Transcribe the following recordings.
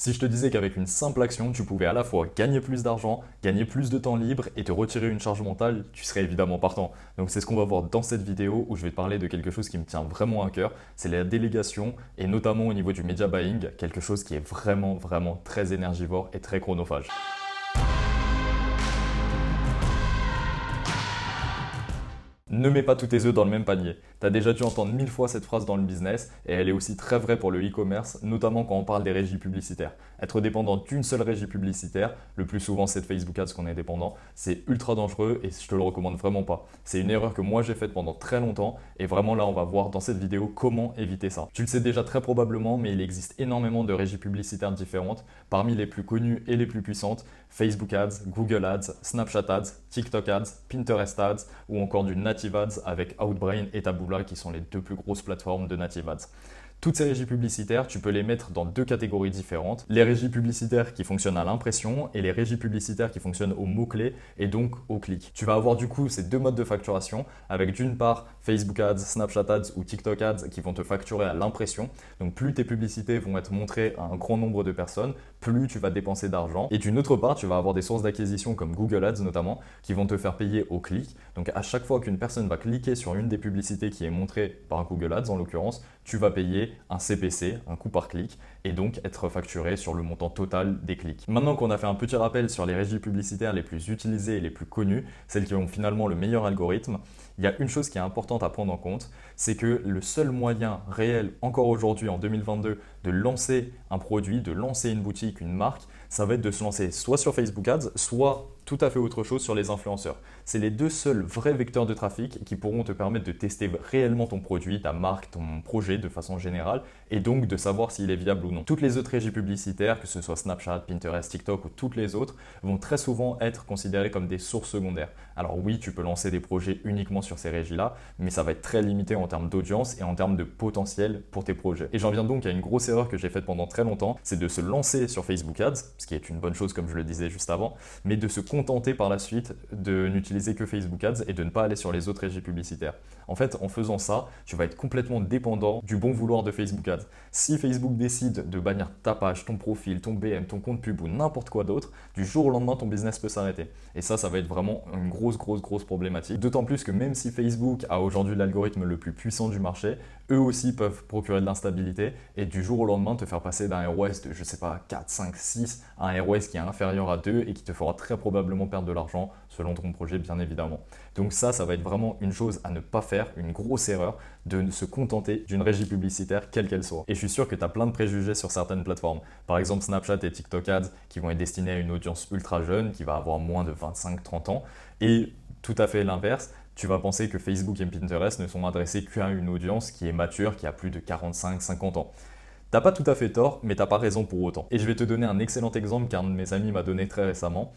Si je te disais qu'avec une simple action, tu pouvais à la fois gagner plus d'argent, gagner plus de temps libre et te retirer une charge mentale, tu serais évidemment partant. Donc c'est ce qu'on va voir dans cette vidéo où je vais te parler de quelque chose qui me tient vraiment à cœur, c'est la délégation et notamment au niveau du media buying, quelque chose qui est vraiment très énergivore et très chronophage. Ne mets pas tous tes œufs dans le même panier. Tu as déjà dû entendre 1000 fois cette phrase dans le business et elle est aussi très vraie pour le e-commerce, notamment quand on parle des régies publicitaires. Être dépendant d'une seule régie publicitaire, le plus souvent c'est de Facebook Ads qu'on est dépendant, c'est ultra dangereux et je te le recommande vraiment pas. C'est une erreur que moi j'ai faite pendant très longtemps et vraiment là on va voir dans cette vidéo comment éviter ça. Tu le sais déjà très probablement mais il existe énormément de régies publicitaires différentes. Parmi les plus connues et les plus puissantes, Facebook Ads, Google Ads, Snapchat Ads, TikTok Ads, Pinterest Ads ou encore du Native Ads avec Outbrain et Taboola qui sont les deux plus grosses plateformes de Native Ads. Toutes ces régies publicitaires, tu peux les mettre dans deux catégories différentes. Les régies publicitaires qui fonctionnent à l'impression et les régies publicitaires qui fonctionnent au mot-clé et donc au clic. Tu vas avoir du coup ces deux modes de facturation avec d'une part Facebook Ads, Snapchat Ads ou TikTok Ads qui vont te facturer à l'impression. Donc plus tes publicités vont être montrées à un grand nombre de personnes, plus tu vas dépenser d'argent. Et d'une autre part, tu vas avoir des sources d'acquisition comme Google Ads notamment qui vont te faire payer au clic. Donc à chaque fois qu'une personne va cliquer sur une des publicités qui est montrée par Google Ads en l'occurrence, tu vas payer un CPC, un coût par clic, et donc être facturé sur le montant total des clics. Maintenant qu'on a fait un petit rappel sur les régies publicitaires les plus utilisées et les plus connues, celles qui ont finalement le meilleur algorithme, il y a une chose qui est importante à prendre en compte, c'est que le seul moyen réel, encore aujourd'hui en 2022, de lancer un produit, de lancer une boutique, une marque, ça va être de se lancer soit sur Facebook Ads, soit tout à fait autre chose sur les influenceurs. C'est les deux seuls vrais vecteurs de trafic qui pourront te permettre de tester réellement ton produit, ta marque, ton projet de façon générale et donc de savoir s'il est viable ou non. Toutes les autres régies publicitaires, que ce soit Snapchat, Pinterest, TikTok ou toutes les autres, vont très souvent être considérées comme des sources secondaires. Alors oui, tu peux lancer des projets uniquement sur ces régies-là, mais ça va être très limité en termes d'audience et en termes de potentiel pour tes projets. Et j'en viens donc à une grosse erreur que j'ai faite pendant très longtemps, c'est de se lancer sur Facebook Ads, ce qui est une bonne chose comme je le disais juste avant, mais de se contenter par la suite de n'utiliser que Facebook Ads et de ne pas aller sur les autres régies publicitaires. En fait, en faisant ça, tu vas être complètement dépendant du bon vouloir de Facebook Ads. Si Facebook décide de bannir ta page, ton profil, ton BM, ton compte pub ou n'importe quoi d'autre, du jour au lendemain, ton business peut s'arrêter. Et ça va être vraiment une grosse problématique. D'autant plus que même si Facebook a aujourd'hui l'algorithme le plus puissant du marché, eux aussi peuvent procurer de l'instabilité et du jour au lendemain te faire passer d'un ROS de, je sais pas, 4, 5, 6 à un ROS qui est inférieur à 2 et qui te fera très probablement perdre de l'argent selon ton projet bien évidemment. Donc ça va être vraiment une chose à ne pas faire, une grosse erreur de se contenter d'une régie publicitaire quelle qu'elle soit. Et je suis sûr que tu as plein de préjugés sur certaines plateformes. Par exemple Snapchat et TikTok Ads qui vont être destinés à une audience ultra jeune qui va avoir moins de 25-30 ans et tout à fait l'inverse. Tu vas penser que Facebook et Pinterest ne sont adressés qu'à une audience qui est mature, qui a plus de 45-50 ans. T'as pas tout à fait tort, mais t'as pas raison pour autant. Et je vais te donner un excellent exemple qu'un de mes amis m'a donné très récemment.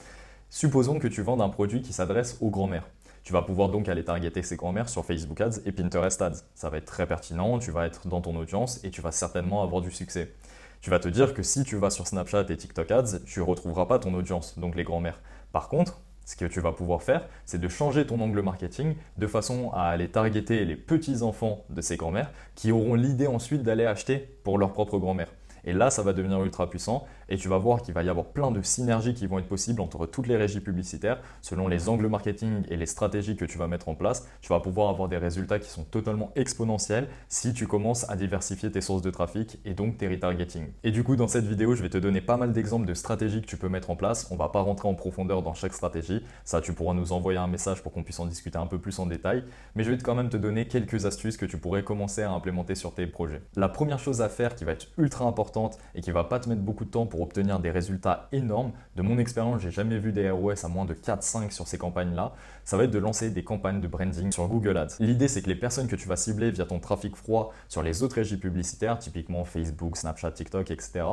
Supposons que tu vends un produit qui s'adresse aux grands-mères. Tu vas pouvoir donc aller targeter ces grands-mères sur Facebook Ads et Pinterest Ads. Ça va être très pertinent, tu vas être dans ton audience et tu vas certainement avoir du succès. Tu vas te dire que si tu vas sur Snapchat et TikTok Ads, tu ne retrouveras pas ton audience, donc les grands-mères. Par contre, ce que tu vas pouvoir faire, c'est de changer ton angle marketing de façon à aller targeter les petits-enfants de ces grands-mères qui auront l'idée ensuite d'aller acheter pour leur propre grand-mère. Et là, ça va devenir ultra puissant et tu vas voir qu'il va y avoir plein de synergies qui vont être possibles entre toutes les régies publicitaires. Selon les angles marketing et les stratégies que tu vas mettre en place, tu vas pouvoir avoir des résultats qui sont totalement exponentiels si tu commences à diversifier tes sources de trafic et donc tes retargeting. Et du coup, dans cette vidéo, je vais te donner pas mal d'exemples de stratégies que tu peux mettre en place. On ne va pas rentrer en profondeur dans chaque stratégie. Ça, tu pourras nous envoyer un message pour qu'on puisse en discuter un peu plus en détail. Mais je vais quand même te donner quelques astuces que tu pourrais commencer à implémenter sur tes projets. La première chose à faire qui va être ultra importante et qui va pas te mettre beaucoup de temps pour obtenir des résultats énormes. De mon expérience, j'ai jamais vu des ROS à moins de 4-5 sur ces campagnes-là. Ça va être de lancer des campagnes de branding sur Google Ads. L'idée, c'est que les personnes que tu vas cibler via ton trafic froid sur les autres régies publicitaires, typiquement Facebook, Snapchat, TikTok, etc.,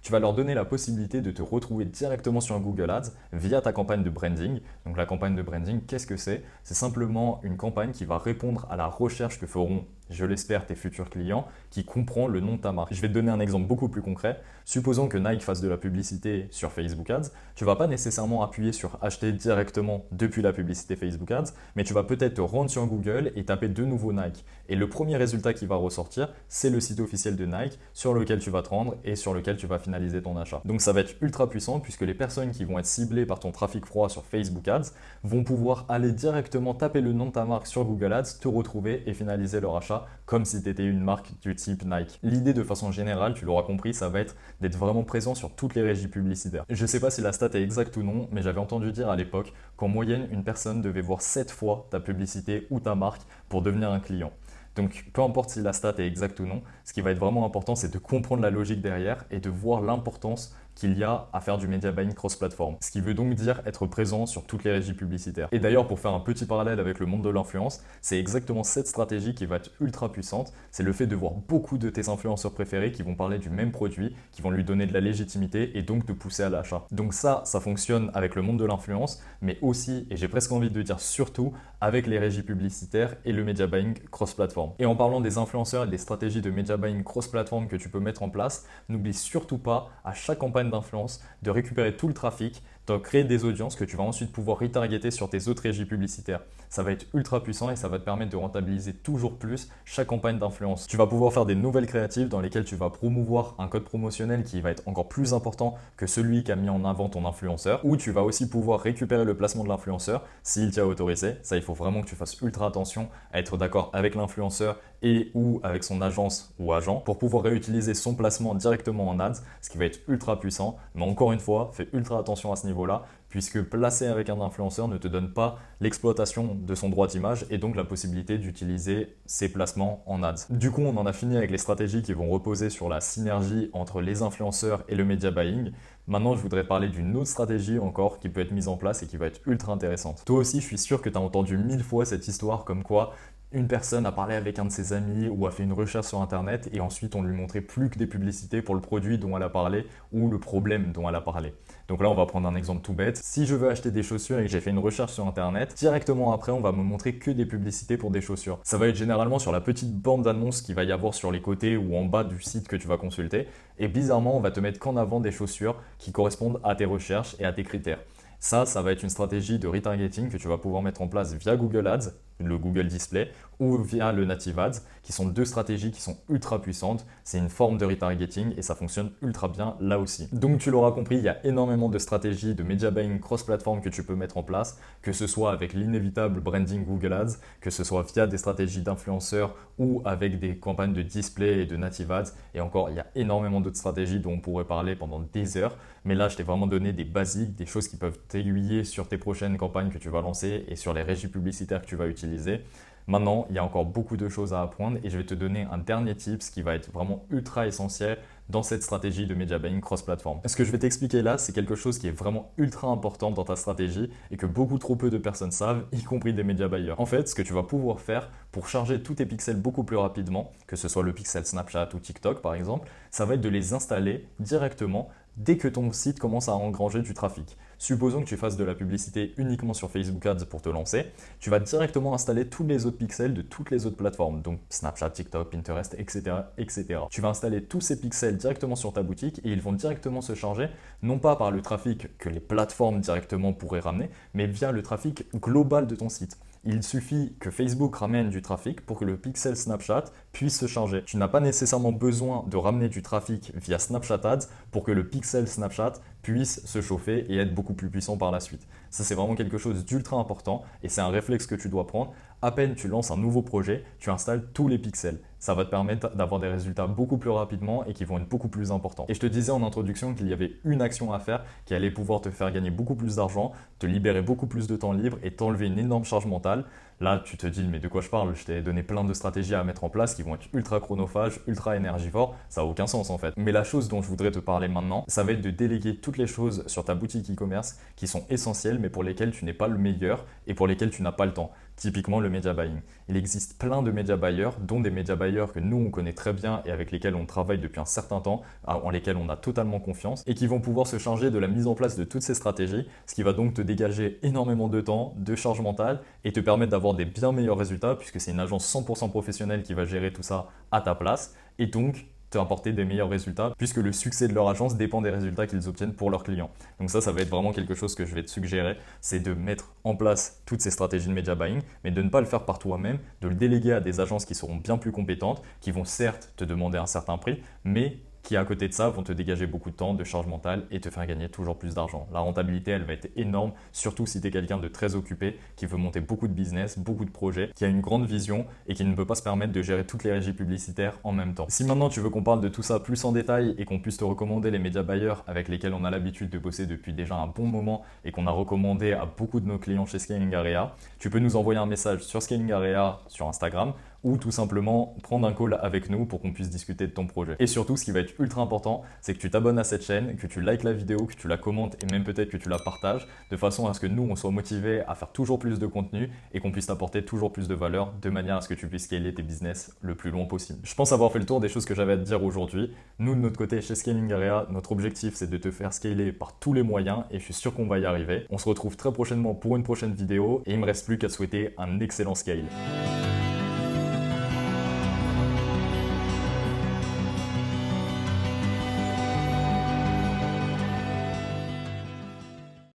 tu vas leur donner la possibilité de te retrouver directement sur Google Ads via ta campagne de branding. Donc la campagne de branding, qu'est-ce que c'est? C'est simplement une campagne qui va répondre à la recherche que feront je l'espère, tes futurs clients qui comprend le nom de ta marque. Je vais te donner un exemple beaucoup plus concret. Supposons que Nike fasse de la publicité sur Facebook Ads. Tu ne vas pas nécessairement appuyer sur acheter directement depuis la publicité Facebook Ads, mais tu vas peut-être te rendre sur Google et taper de nouveau Nike. Et le premier résultat qui va ressortir, c'est le site officiel de Nike sur lequel tu vas te rendre et sur lequel tu vas finaliser ton achat. Donc ça va être ultra puissant puisque les personnes qui vont être ciblées par ton trafic froid sur Facebook Ads vont pouvoir aller directement taper le nom de ta marque sur Google Ads, te retrouver et finaliser leur achat comme si tu étais une marque du type Nike. L'idée de façon générale, tu l'auras compris, ça va être d'être vraiment présent sur toutes les régies publicitaires. Je ne sais pas si la stat est exacte ou non, mais j'avais entendu dire à l'époque qu'en moyenne, une personne devait voir 7 fois ta publicité ou ta marque pour devenir un client. Donc, peu importe si la stat est exacte ou non, ce qui va être vraiment important, c'est de comprendre la logique derrière et de voir l'importance qu'il y a à faire du media buying cross-platform. Ce qui veut donc dire être présent sur toutes les régies publicitaires. Et d'ailleurs, pour faire un petit parallèle avec le monde de l'influence, c'est exactement cette stratégie qui va être ultra puissante. C'est le fait de voir beaucoup de tes influenceurs préférés qui vont parler du même produit, qui vont lui donner de la légitimité et donc te pousser à l'achat. Donc ça fonctionne avec le monde de l'influence, mais aussi, et j'ai presque envie de dire surtout, avec les régies publicitaires et le media buying cross-platform. Et en parlant des influenceurs et des stratégies de media buying cross-platform que tu peux mettre en place, n'oublie surtout pas à chaque campagne d'influence de récupérer tout le trafic, de créer des audiences que tu vas ensuite pouvoir retargeter sur tes autres régies publicitaires. Ça va être ultra puissant et ça va te permettre de rentabiliser toujours plus chaque campagne d'influence. Tu vas pouvoir faire des nouvelles créatives dans lesquelles tu vas promouvoir un code promotionnel qui va être encore plus important que celui qu'a mis en avant ton influenceur, ou tu vas aussi pouvoir récupérer le placement de l'influenceur s'il t'y a autorisé. Ça, il faut vraiment que tu fasses ultra attention à être d'accord avec l'influenceur et ou avec son agence ou agent pour pouvoir réutiliser son placement directement en ads, ce qui va être ultra puissant. Mais encore une fois, fais ultra attention à ce niveau-là, puisque placer avec un influenceur ne te donne pas l'exploitation de son droit d'image et donc la possibilité d'utiliser ses placements en ads. Du coup, on en a fini avec les stratégies qui vont reposer sur la synergie entre les influenceurs et le media buying. Maintenant, je voudrais parler d'une autre stratégie encore qui peut être mise en place et qui va être ultra intéressante. Toi aussi, je suis sûr que tu as entendu 1000 fois cette histoire comme quoi une personne a parlé avec un de ses amis ou a fait une recherche sur Internet et ensuite on lui montrait plus que des publicités pour le produit dont elle a parlé ou le problème dont elle a parlé. Donc là, on va prendre un exemple tout bête. Si je veux acheter des chaussures et que j'ai fait une recherche sur Internet, directement après, on va me montrer que des publicités pour des chaussures. Ça va être généralement sur la petite bande d'annonces qu'il va y avoir sur les côtés ou en bas du site que tu vas consulter. Et bizarrement, on va te mettre qu'en avant des chaussures qui correspondent à tes recherches et à tes critères. Ça va être une stratégie de retargeting que tu vas pouvoir mettre en place via Google Ads, le Google Display, ou via le Native Ads, qui sont deux stratégies qui sont ultra puissantes. C'est une forme de retargeting et ça fonctionne ultra bien là aussi. Donc tu l'auras compris, il y a énormément de stratégies de media buying cross-platform que tu peux mettre en place, que ce soit avec l'inévitable branding Google Ads, que ce soit via des stratégies d'influenceurs ou avec des campagnes de display et de Native Ads. Et encore, il y a énormément d'autres stratégies dont on pourrait parler pendant des heures. Mais là, je t'ai vraiment donné des basiques, des choses qui peuvent t'aiguiller sur tes prochaines campagnes que tu vas lancer et sur les régies publicitaires que tu vas utiliser. Maintenant, il y a encore beaucoup de choses à apprendre et je vais te donner un dernier tips qui va être vraiment ultra essentiel dans cette stratégie de media buying cross-platform. Ce que je vais t'expliquer là, c'est quelque chose qui est vraiment ultra important dans ta stratégie et que beaucoup trop peu de personnes savent, y compris des media buyers. En fait, ce que tu vas pouvoir faire pour charger tous tes pixels beaucoup plus rapidement, que ce soit le pixel Snapchat ou TikTok par exemple, ça va être de les installer directement dès que ton site commence à engranger du trafic. Supposons que tu fasses de la publicité uniquement sur Facebook Ads pour te lancer, tu vas directement installer tous les autres pixels de toutes les autres plateformes, donc Snapchat, TikTok, Pinterest, etc., etc. Tu vas installer tous ces pixels directement sur ta boutique et ils vont directement se charger, non pas par le trafic que les plateformes directement pourraient ramener, mais via le trafic global de ton site. Il suffit que Facebook ramène du trafic pour que le pixel Snapchat puisse se charger. Tu n'as pas nécessairement besoin de ramener du trafic via Snapchat Ads pour que le pixel Snapchat puisse se chauffer et être beaucoup plus puissant par la suite. Ça, c'est vraiment quelque chose d'ultra important et c'est un réflexe que tu dois prendre. À peine tu lances un nouveau projet, tu installes tous les pixels. Ça va te permettre d'avoir des résultats beaucoup plus rapidement et qui vont être beaucoup plus importants. Et je te disais en introduction qu'il y avait une action à faire qui allait pouvoir te faire gagner beaucoup plus d'argent, te libérer beaucoup plus de temps libre et t'enlever une énorme charge mentale. Là, tu te dis, mais de quoi je parle? Je t'ai donné plein de stratégies à mettre en place qui vont être ultra chronophages, ultra énergivores. Ça n'a aucun sens en fait. Mais la chose dont je voudrais te parler maintenant, ça va être de déléguer toutes les choses sur ta boutique e-commerce qui sont essentielles mais pour lesquelles tu n'es pas le meilleur et pour lesquelles tu n'as pas le temps. Typiquement le media buying. Il existe plein de media buyers, dont des media buyers que nous on connaît très bien et avec lesquels on travaille depuis un certain temps, en lesquels on a totalement confiance et qui vont pouvoir se charger de la mise en place de toutes ces stratégies, ce qui va donc te dégager énormément de temps, de charge mentale et te permettre d'avoir d'avoir des bien meilleurs résultats puisque c'est une agence 100% professionnelle qui va gérer tout ça à ta place et donc te apporter des meilleurs résultats puisque le succès de leur agence dépend des résultats qu'ils obtiennent pour leurs clients. Donc ça va être vraiment quelque chose que je vais te suggérer, c'est de mettre en place toutes ces stratégies de media buying, mais de ne pas le faire par toi-même, de le déléguer à des agences qui seront bien plus compétentes, qui vont certes te demander un certain prix, mais qui à côté de ça vont te dégager beaucoup de temps, de charge mentale et te faire gagner toujours plus d'argent. La rentabilité, elle va être énorme, surtout si tu es quelqu'un de très occupé, qui veut monter beaucoup de business, beaucoup de projets, qui a une grande vision et qui ne peut pas se permettre de gérer toutes les régies publicitaires en même temps. Si maintenant tu veux qu'on parle de tout ça plus en détail et qu'on puisse te recommander les médias buyers avec lesquels on a l'habitude de bosser depuis déjà un bon moment et qu'on a recommandé à beaucoup de nos clients chez Scaling Area, tu peux nous envoyer un message sur Scaling Area sur Instagram ou tout simplement prendre un call avec nous pour qu'on puisse discuter de ton projet. Et surtout, ce qui va être ultra important, c'est que tu t'abonnes à cette chaîne, que tu likes la vidéo, que tu la commentes et même peut-être que tu la partages de façon à ce que nous, on soit motivés à faire toujours plus de contenu et qu'on puisse t'apporter toujours plus de valeur de manière à ce que tu puisses scaler tes business le plus loin possible. Je pense avoir fait le tour des choses que j'avais à te dire aujourd'hui. Nous, de notre côté, chez Scaling Area, notre objectif, c'est de te faire scaler par tous les moyens et je suis sûr qu'on va y arriver. On se retrouve très prochainement pour une prochaine vidéo et il me reste plus qu'à te souhaiter un excellent scale.